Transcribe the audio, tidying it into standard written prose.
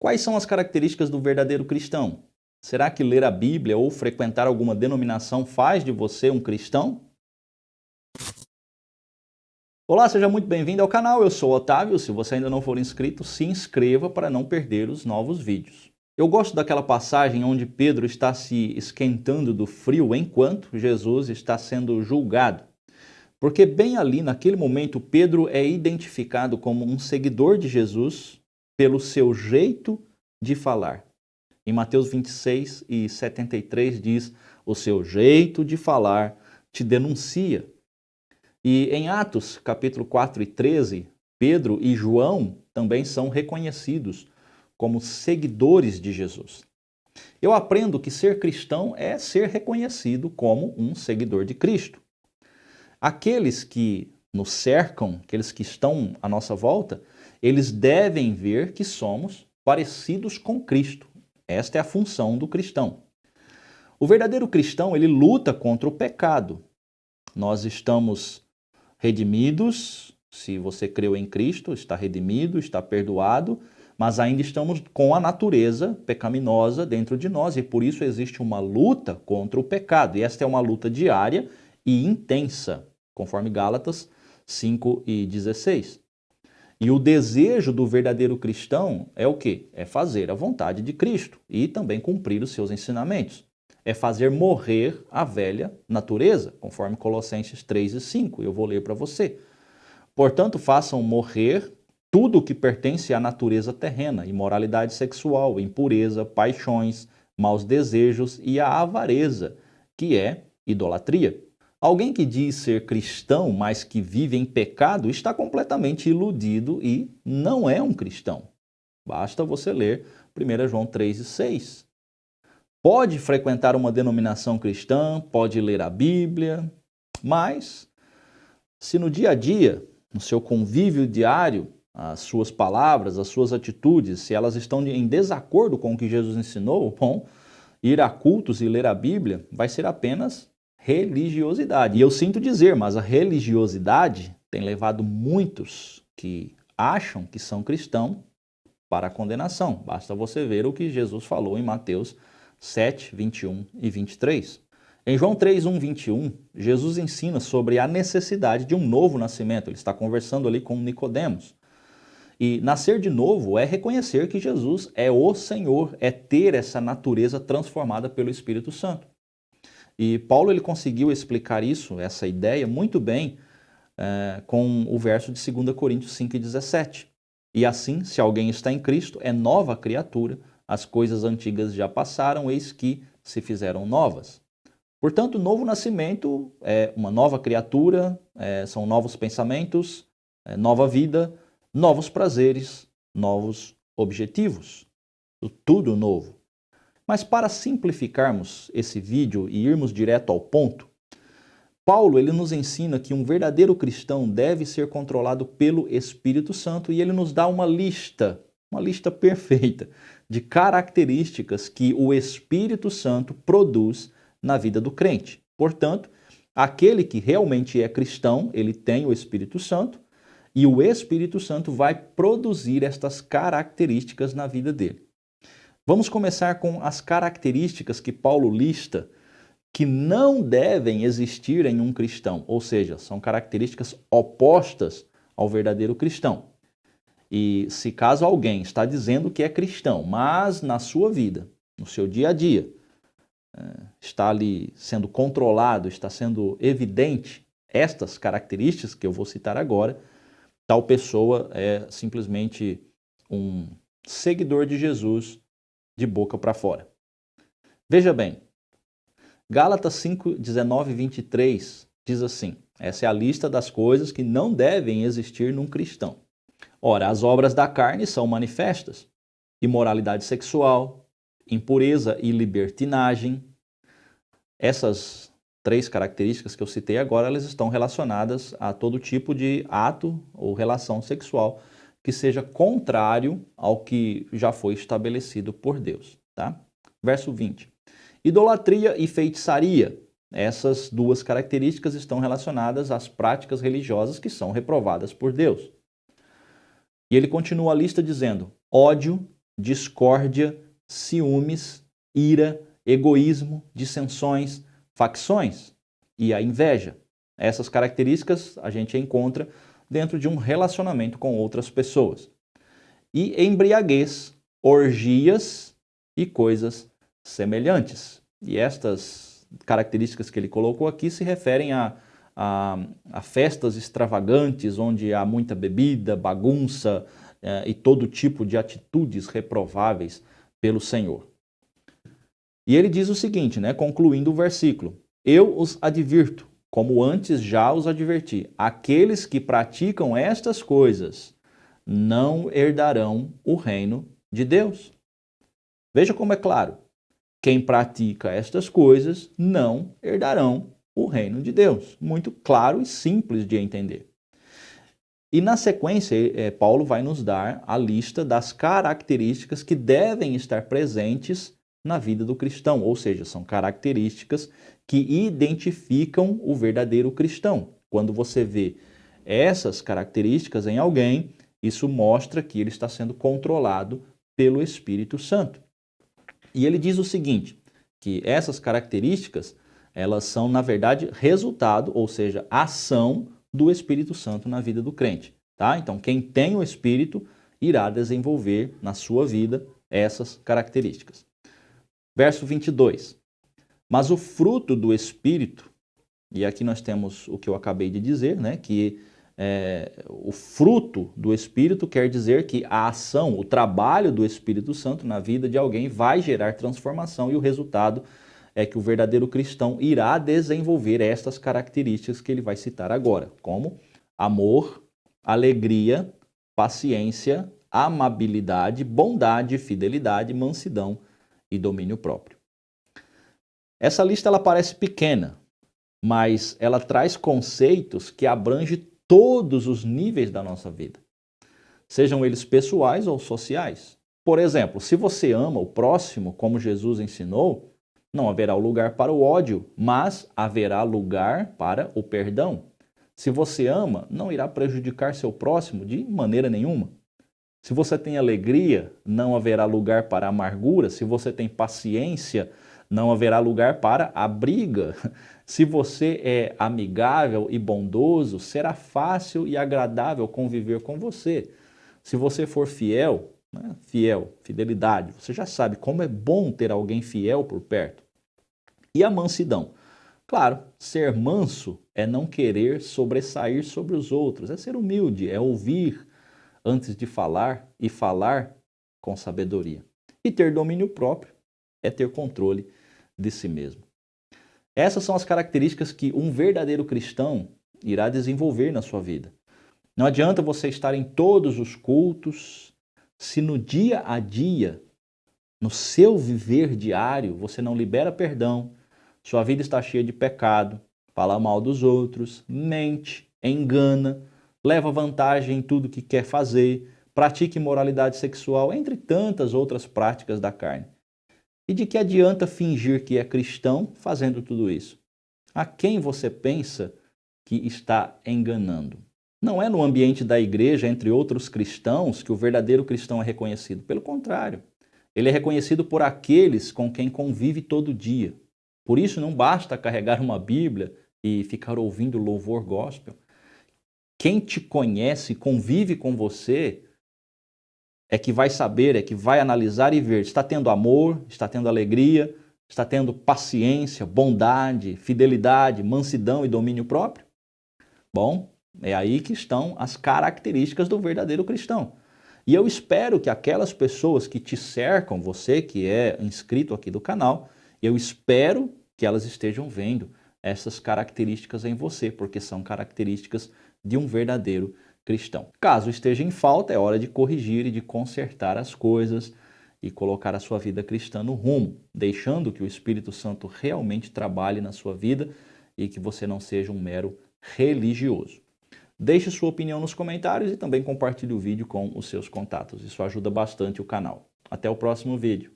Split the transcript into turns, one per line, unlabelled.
Quais são as características do verdadeiro cristão? Será que ler a Bíblia ou frequentar alguma denominação faz de você um cristão? Olá, seja muito bem-vindo ao canal, eu sou o Otávio. Se você ainda não for inscrito, se inscreva para não perder os novos vídeos. Eu gosto daquela passagem onde Pedro está se esquentando do frio enquanto Jesus está sendo julgado. Porque bem ali, naquele momento, Pedro é identificado como um seguidor de Jesus pelo seu jeito de falar. Em Mateus 26:73 diz, o seu jeito de falar te denuncia. E em Atos, capítulo 4:13, Pedro e João também são reconhecidos como seguidores de Jesus. Eu aprendo que ser cristão é ser reconhecido como um seguidor de Cristo. Aqueles que nos cercam, aqueles que estão à nossa volta, eles devem ver que somos parecidos com Cristo. Esta é a função do cristão. O verdadeiro cristão, ele luta contra o pecado. Nós estamos redimidos, se você creu em Cristo, está redimido, está perdoado, mas ainda estamos com a natureza pecaminosa dentro de nós e por isso existe uma luta contra o pecado. E esta é uma luta diária e intensa, conforme Gálatas 5:16. E o desejo do verdadeiro cristão é o quê? É fazer a vontade de Cristo e também cumprir os seus ensinamentos. É fazer morrer a velha natureza, conforme Colossenses 3:5. Eu vou ler para você. Portanto, façam morrer tudo o que pertence à natureza terrena, imoralidade sexual, impureza, paixões, maus desejos e a avareza, que é idolatria. Alguém que diz ser cristão, mas que vive em pecado, está completamente iludido e não é um cristão. Basta você ler 1 João 3:6. Pode frequentar uma denominação cristã, pode ler a Bíblia, mas se no dia a dia, no seu convívio diário, as suas palavras, as suas atitudes, se elas estão em desacordo com o que Jesus ensinou, bom, ir a cultos e ler a Bíblia vai ser apenas religiosidade. E eu sinto dizer, mas a religiosidade tem levado muitos que acham que são cristãos para a condenação. Basta você ver o que Jesus falou em Mateus 7:21 e 23. Em João 3:1-21, Jesus ensina sobre a necessidade de um novo nascimento. Ele está conversando ali com Nicodemos. E nascer de novo é reconhecer que Jesus é o Senhor, é ter essa natureza transformada pelo Espírito Santo. E Paulo ele conseguiu explicar isso, essa ideia, muito bem com o verso de 2 Coríntios 5:17. E assim, se alguém está em Cristo, é nova criatura, as coisas antigas já passaram, eis que se fizeram novas. Portanto, o novo nascimento é uma nova criatura, são novos pensamentos, nova vida, novos prazeres, novos objetivos. Tudo novo. Mas para simplificarmos esse vídeo e irmos direto ao ponto, Paulo ele nos ensina que um verdadeiro cristão deve ser controlado pelo Espírito Santo e ele nos dá uma lista perfeita de características que o Espírito Santo produz na vida do crente. Portanto, aquele que realmente é cristão, ele tem o Espírito Santo e o Espírito Santo vai produzir estas características na vida dele. Vamos começar com as características que Paulo lista que não devem existir em um cristão, ou seja, são características opostas ao verdadeiro cristão. E se caso alguém está dizendo que é cristão, mas na sua vida, no seu dia a dia, está ali sendo controlado, está sendo evidente estas características que eu vou citar agora, tal pessoa é simplesmente um seguidor de Jesus de boca para fora. Veja bem, Gálatas 5:19-23 diz assim, essa é a lista das coisas que não devem existir num cristão. Ora, as obras da carne são manifestas, imoralidade sexual, impureza e libertinagem. Essas três características que eu citei agora, elas estão relacionadas a todo tipo de ato ou relação sexual que seja contrário ao que já foi estabelecido por Deus. Tá? Verso 20. Idolatria e feitiçaria. Essas duas características estão relacionadas às práticas religiosas que são reprovadas por Deus. E ele continua a lista dizendo: ódio, discórdia, ciúmes, ira, egoísmo, dissensões, facções e a inveja. Essas características a gente encontra dentro de um relacionamento com outras pessoas. E embriaguez, orgias e coisas semelhantes. E estas características que ele colocou aqui se referem a festas extravagantes, onde há muita bebida, bagunça e todo tipo de atitudes reprováveis pelo Senhor. E ele diz o seguinte, concluindo o versículo: eu os advirto, como antes já os adverti, aqueles que praticam estas coisas não herdarão o reino de Deus. Veja como é claro. Quem pratica estas coisas não herdarão o reino de Deus. Muito claro e simples de entender. E na sequência, Paulo vai nos dar a lista das características que devem estar presentes na vida do cristão, ou seja, são características que identificam o verdadeiro cristão. Quando você vê essas características em alguém, isso mostra que ele está sendo controlado pelo Espírito Santo. E ele diz o seguinte, que essas características, elas são, na verdade, resultado, ou seja, ação do Espírito Santo na vida do crente. Tá? Então, quem tem o Espírito irá desenvolver na sua vida essas características. Verso 22. Mas o fruto do Espírito, e aqui nós temos o que eu acabei de dizer, que o fruto do Espírito quer dizer que a ação, o trabalho do Espírito Santo na vida de alguém vai gerar transformação e o resultado é que o verdadeiro cristão irá desenvolver estas características que ele vai citar agora, como amor, alegria, paciência, amabilidade, bondade, fidelidade, mansidão e domínio próprio. Essa lista ela parece pequena, mas ela traz conceitos que abrangem todos os níveis da nossa vida, sejam eles pessoais ou sociais. Por exemplo, se você ama o próximo como Jesus ensinou, não haverá lugar para o ódio, mas haverá lugar para o perdão. Se você ama, não irá prejudicar seu próximo de maneira nenhuma. Se você tem alegria, não haverá lugar para a amargura. Se você tem paciência, não haverá lugar para a briga. Se você é amigável e bondoso, será fácil e agradável conviver com você. Se você for fiel, fidelidade, você já sabe como é bom ter alguém fiel por perto. E a mansidão. Claro, ser manso é não querer sobressair sobre os outros, é ser humilde, é ouvir antes de falar e falar com sabedoria. E ter domínio próprio é ter controle de si mesmo. Essas são as características que um verdadeiro cristão irá desenvolver na sua vida. Não adianta você estar em todos os cultos, se no dia a dia, no seu viver diário, você não libera perdão, sua vida está cheia de pecado, fala mal dos outros, mente, engana, leva vantagem em tudo que quer fazer, pratica imoralidade sexual, entre tantas outras práticas da carne. E de que adianta fingir que é cristão fazendo tudo isso? A quem você pensa que está enganando? Não é no ambiente da igreja, entre outros cristãos, que o verdadeiro cristão é reconhecido. Pelo contrário, ele é reconhecido por aqueles com quem convive todo dia. Por isso não basta carregar uma Bíblia e ficar ouvindo louvor gospel. Quem te conhece, convive com você, é que vai saber, é que vai analisar e ver. Está tendo amor, está tendo alegria, está tendo paciência, bondade, fidelidade, mansidão e domínio próprio? Bom, é aí que estão as características do verdadeiro cristão. E eu espero que aquelas pessoas que te cercam, você que é inscrito aqui do canal, eu espero que elas estejam vendo essas características em você, porque são características de um verdadeiro cristão. Caso esteja em falta, é hora de corrigir e de consertar as coisas e colocar a sua vida cristã no rumo, deixando que o Espírito Santo realmente trabalhe na sua vida e que você não seja um mero religioso. Deixe sua opinião nos comentários e também compartilhe o vídeo com os seus contatos. Isso ajuda bastante o canal. Até o próximo vídeo.